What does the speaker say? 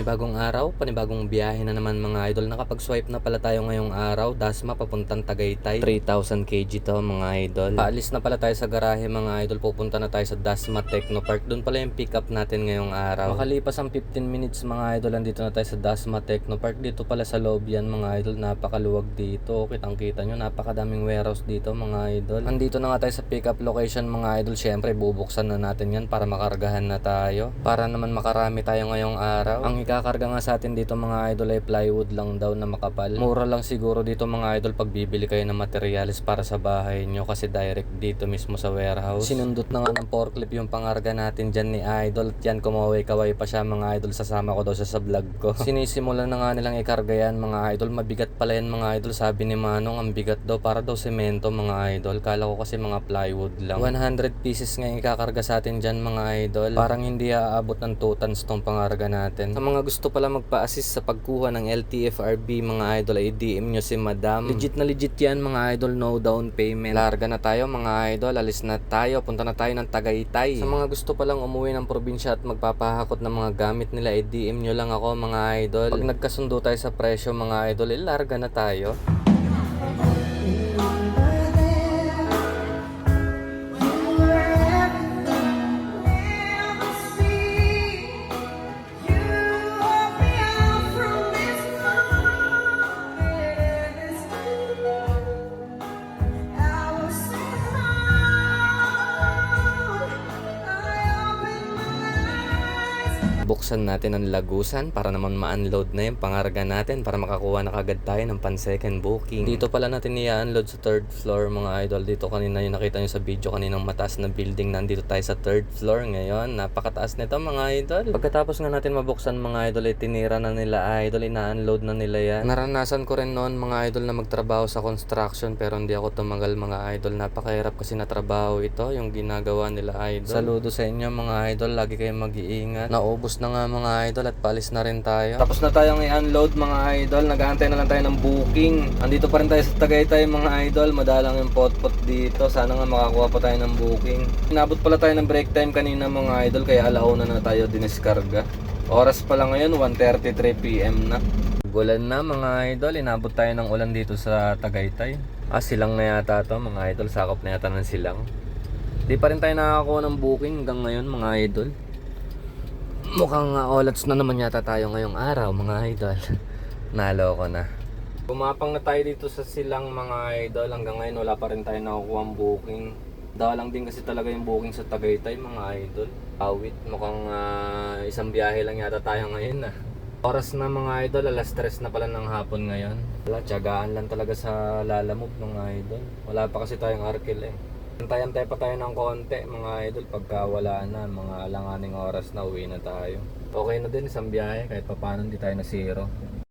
Panibagong araw, panibagong biyahe na naman mga idol. Nakapag-swipe na pala tayo ngayong araw. Dasma papuntang Tagaytay. 3,000 kg to mga idol. Paalis na pala tayo sa garahe mga idol. Pupunta na tayo sa Dasma Technopark. Doon pala yung pick up natin ngayong araw. Makalipas ang 15 minutes mga idol, andito na tayo sa Dasma Technopark. Dito pala sa loob yan mga idol. Napakaluwag dito. Kitang kita nyo, napakadaming warehouse dito mga idol. Andito na nga tayo sa pick up location mga idol. Syempre bubuksan na natin yan para makargahan na tayo. Para naman makarami tayo ngayong araw. Ang ikakarga nga sa atin dito mga idol ay plywood lang daw na makapal. Mura lang siguro dito mga idol pag bibili kayo ng materials para sa bahay nyo kasi direct dito mismo sa warehouse. Sinundot na nga ng forklift yung pangarga natin dyan ni idol at yan kumaway-kaway pa siya mga idol. Sasama ko daw siya sa vlog ko. Sinisimulan na nga nilang ikarga yan mga idol. Mabigat pala yan mga idol. Sabi ni Manong ang bigat daw para daw semento mga idol. Kala ko kasi mga plywood lang. 100 pieces nga ikakarga sa atin dyan mga idol. Parang hindi aabot ng 2 tons tong pangarga natin. Sa mga gusto pala magpa-assist sa pagkuha ng LTFRB mga idol ay DM nyo si Madam. Legit na legit yan mga idol, no down payment. Larga na tayo mga idol, alis na tayo, punta na tayo ng Tagaytay. Sa mga gusto palang umuwi ng probinsya at magpapahakot ng mga gamit nila ay DM nyo lang ako mga idol. Pag nagkasundo tayo sa presyo mga idol, ay larga na tayo. Buksan natin ang lagusan para naman ma-unload na yung pangarga natin para makakuha na kagad tayo ng pan-second booking. Dito pala natin i-unload sa 3rd floor mga idol. Dito kanina yung nakita nyo sa video kaninang mataas na building. Nandito tayo sa 3rd floor ngayon. Napakataas nito mga idol. Pagkatapos nga natin mabuksan mga idol, tinira na nila idol. Ina-unload na nila yan. Naranasan ko rin noon mga idol na magtrabaho sa construction pero hindi ako tumagal mga idol. Napakahirap kasi na trabaho ito yung ginagawa nila idol. Saludo sa inyo mga idol. Lagi kayong mag-iingat. Naubos na nga mga idol at paalis na rin tayo. Tapos na tayong i-unload mga idol. Nag-aantay na lang tayo ng booking. Andito pa rin tayo sa Tagaytay mga idol. Madalang yung pot-pot dito. Sana nga makakuha pa tayo ng booking. Inabot pala tayo ng break time kanina mga idol. Kaya alauna na tayo diniskarga. Oras pala ngayon 1:33 PM na. Ulan na mga idol. Inabot tayo ng ulan dito sa Tagaytay. Silang na yata to mga idol. Sakop na yata ng silang. Di pa rin tayo nakakakuha ng booking hanggang ngayon mga idol. Mukhang olats na naman yata tayo ngayong araw mga idol. Naloko na. Pumapang na tayo dito sa silang mga idol. Hanggang ngayon wala pa rin tayo nakukuha ang booking. Dalang din kasi talaga yung booking sa Tagaytay mga idol. Awit, mukhang isang biyahe lang yata tayo ngayon Oras na mga idol, alas 3 na pala ng hapon ngayon. Wala, tiyagaan lang talaga sa Lalamove mga idol. Wala pa kasi tayong Arkil Antay-antay pa tayo ng konti mga idol. Pagka wala na, mga alanganing oras na uwi na tayo. Okay na din isang biyahe kahit papaano hindi tayo na zero.